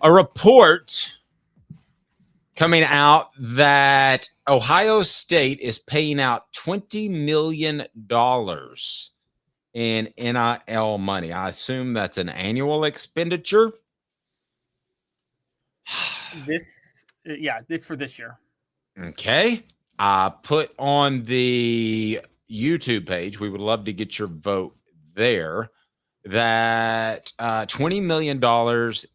A report coming out that Ohio State is paying out $20 million in NIL money. I assume that's an annual expenditure. This for this year. Okay. I put on the YouTube page, we would love to get your vote there, that $20 million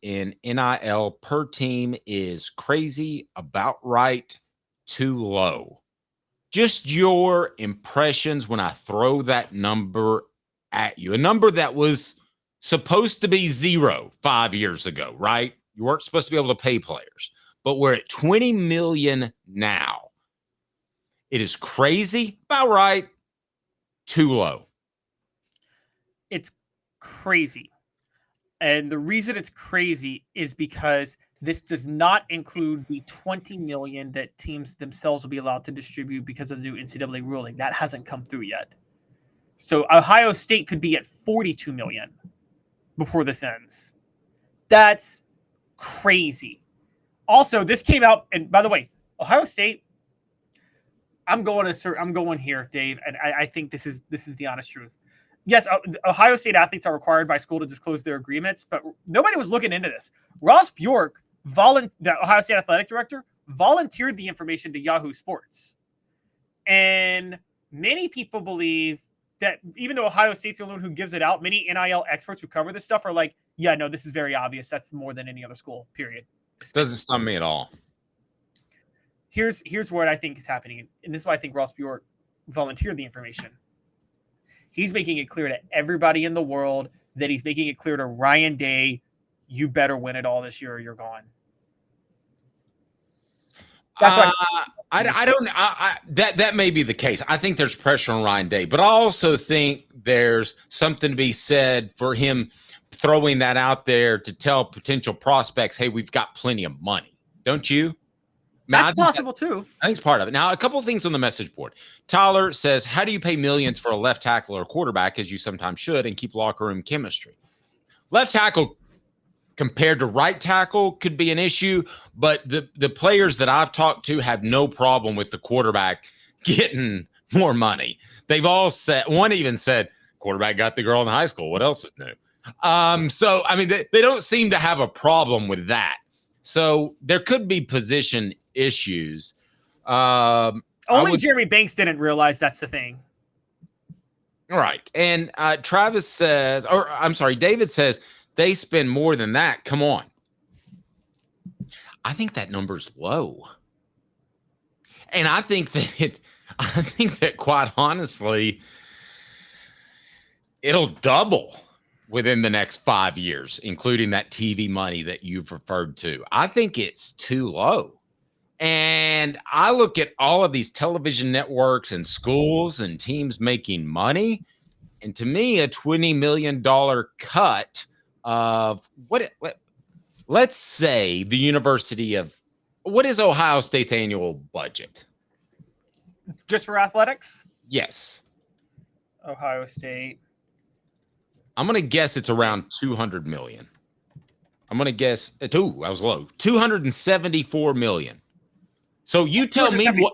in NIL per team is crazy, about right, too low. Just your impressions when I throw that number at you. A number that was supposed to be 0 5 years ago, right? You weren't supposed to be able to pay players, but we're at 20 million now. It is crazy, about right, too low. It's crazy. And the reason it's crazy is because this does not include the 20 million that teams themselves will be allowed to distribute because of the new NCAA ruling. That hasn't come through yet. So Ohio State could be at 42 million before this ends. That's crazy. Also, this came out, and by the way, Ohio State, I'm going here, Dave, and I think this is the honest truth. Yes, Ohio State athletes are required by school to disclose their agreements, but nobody was looking into this. Ross Bjork, the Ohio State athletic director, volunteered the information to Yahoo Sports. And many people believe that even though Ohio State's the only one who gives it out, many NIL experts who cover this stuff are like, yeah, no, this is very obvious. That's more than any other school, period. This doesn't stun me at all. Here's what I think is happening, and this is why I think Ross Bjork volunteered the information. He's making it clear to everybody in the world that he's making it clear to Ryan Day, you better win it all this year or you're gone. That's that may be the case. I think there's pressure on Ryan Day, but I also think there's something to be said for him throwing that out there to tell potential prospects, hey, we've got plenty of money. Don't you? That's possible too. I think it's part of it. Now, a couple of things on the message board. Tyler says, how do you pay millions for a left tackle or quarterback, as you sometimes should, and keep locker room chemistry? Left tackle compared to right tackle could be an issue, but the players that I've talked to have no problem with the quarterback getting more money. They've all said, one even said, quarterback got the girl in high school. What else is new? So, I mean, they don't seem to have a problem with that. So there could be position issues. Only Jeremy Banks didn't realize that's the thing. All right. And Travis says, or I'm sorry, David says they spend more than that. Come on. I think that number's low. And I think that quite honestly, it'll double within the next 5 years, including that TV money that you've referred to. I think it's too low. And I look at all of these television networks and schools and teams making money. And to me, a $20 million cut of let's say the University of, what is Ohio State's annual budget? Just for athletics? Yes. Ohio State. I'm going to guess it's around 200 million. I'm going to guess, I was low. 274 million. So you tell me what.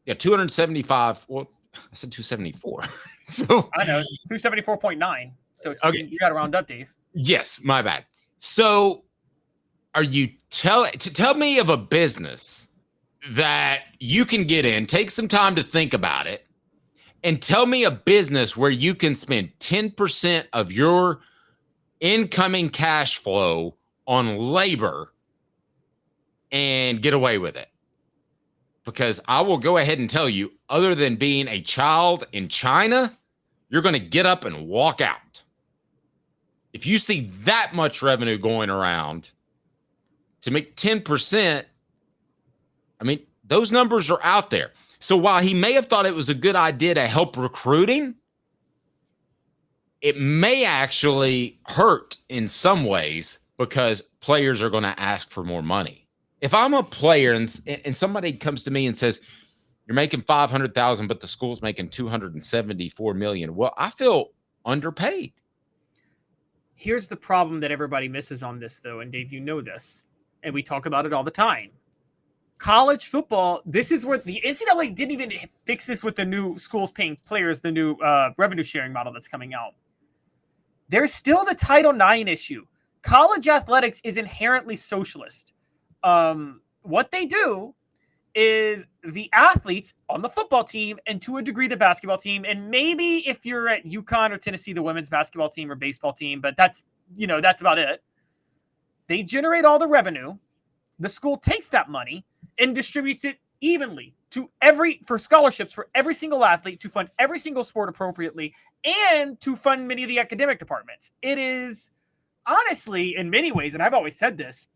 Yeah, 275. Well, I said 274. So I know, 274.9. So it's, okay. You got to round up, Dave. Yes, my bad. So are you tell me of a business that you can get in, take some time to think about it, and tell me a business where you can spend 10% of your incoming cash flow on labor and get away with it. Because I will go ahead and tell you, other than being a child in China, you're going to get up and walk out. If you see that much revenue going around to make 10%, I mean, those numbers are out there. So while he may have thought it was a good idea to help recruiting, it may actually hurt in some ways because players are going to ask for more money. If I'm a player and somebody comes to me and says, you're making $500,000, but the school's making $274 million. Well, I feel underpaid. Here's the problem that everybody misses on this, though, and Dave, you know this, and we talk about it all the time. College football, this is where the NCAA didn't even fix this with the new schools paying players, the new revenue sharing model that's coming out. There's still the Title IX issue. College athletics is inherently socialist. What they do is the athletes on the football team, and to a degree the basketball team, and maybe if you're at UConn or Tennessee, the women's basketball team or baseball team, but that's about it. They generate all the revenue. The school takes that money and distributes it evenly for scholarships for every single athlete, to fund every single sport appropriately, and to fund many of the academic departments. It is honestly, in many ways, and I've always said this,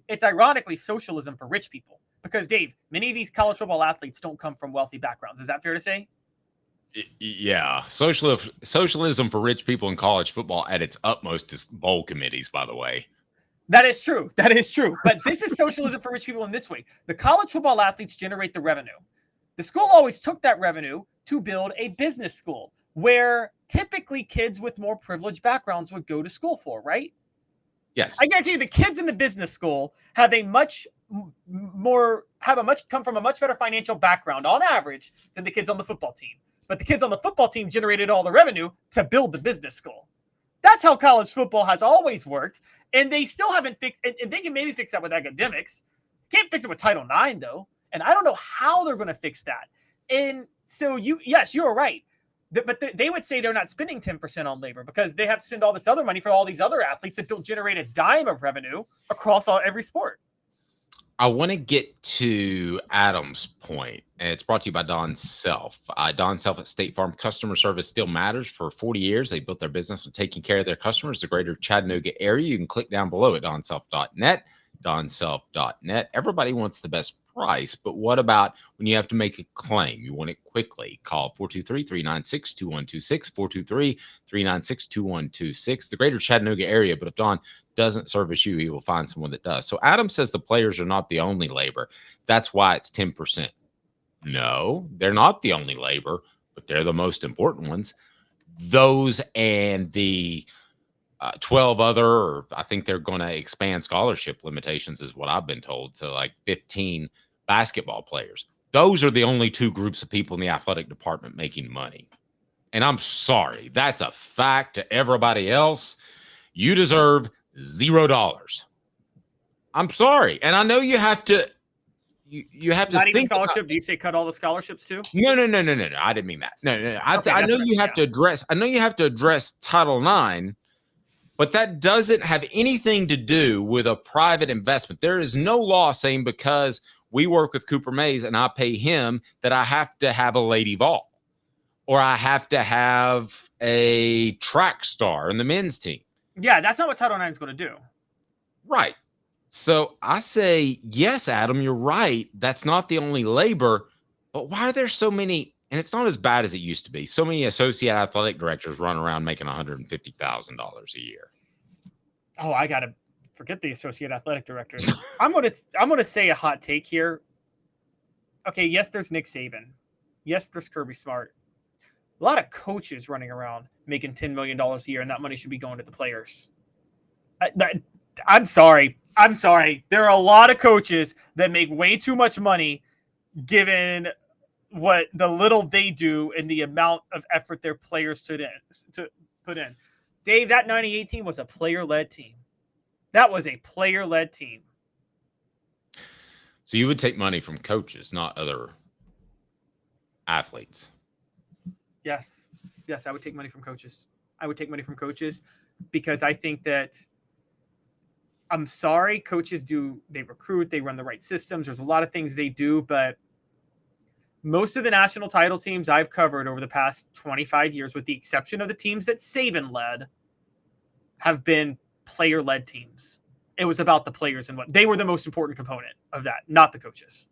it's ironically socialism for rich people. Because, Dave, many of these college football athletes don't come from wealthy backgrounds. Is that fair to say? Yeah. Socialism for rich people in college football at its utmost is bowl committees, by the way. That is true. That is true. But this is socialism for rich people in this way. The college football athletes generate the revenue. The school always took that revenue to build a business school where typically kids with more privileged backgrounds would go to school for, right? Yes. I guarantee you the kids in the business school have come from a much better financial background on average than the kids on the football team. But the kids on the football team generated all the revenue to build the business school. That's how college football has always worked. And they still haven't fixed, and they can maybe fix that with academics. Can't fix it with Title IX, though. And I don't know how they're going to fix that. And so you're right. But they would say they're not spending 10% on labor because they have to spend all this other money for all these other athletes that don't generate a dime of revenue across every sport. I want to get to Adam's point, and it's brought to you by Don Self. Don Self at State Farm. Customer service still matters. For 40 years, they built their business on taking care of their customers, the greater Chattanooga area. You can click down below at donself.net, donself.net. Everybody wants the best price, but what about when you have to make a claim? You want it quickly. Call 423-396-2126, 423-396-2126. The greater Chattanooga area, but if Don doesn't service you, he will find someone that does. So Adam says the players are not the only labor. That's why it's 10%. No, they're not the only labor, but they're the most important ones. Those and the 12 other, or I think they're going to expand scholarship limitations is what I've been told, to like 15 basketball players. Those are the only two groups of people in the athletic department making money. And I'm sorry, that's a fact to everybody else. You deserve $0. I'm sorry. And I know you have to, you have to not think even scholarship. Do you say cut all the scholarships too? No. I didn't mean that. No. I know you have to address, Title IX, but that doesn't have anything to do with a private investment. There is no law saying because we work with Cooper Mays and I pay him that I have to have a Lady Vol or I have to have a track star in the men's team. Yeah, that's not what Title IX is going to do. Right. So I say, yes, Adam, you're right. That's not the only labor, but why are there so many? And it's not as bad as it used to be. So many associate athletic directors run around making $150,000 a year. Oh, I got to forget the associate athletic directors. I'm going to say a hot take here. Okay. Yes, there's Nick Saban. Yes, there's Kirby Smart. A lot of coaches running around making $10 million a year, and that money should be going to the players. I'm sorry. There are a lot of coaches that make way too much money given what the little they do and the amount of effort their players to put in. Dave, that 98 team was a player-led team. That was a player-led team. So you would take money from coaches, not other athletes. Yes, I would take money from coaches. Because I think that, I'm sorry, coaches they recruit, they run the right systems. There's a lot of things they do, but most of the national title teams I've covered over the past 25 years, with the exception of the teams that Saban led, have been player-led teams. It was about the players and what they were the most important component of that, not the coaches.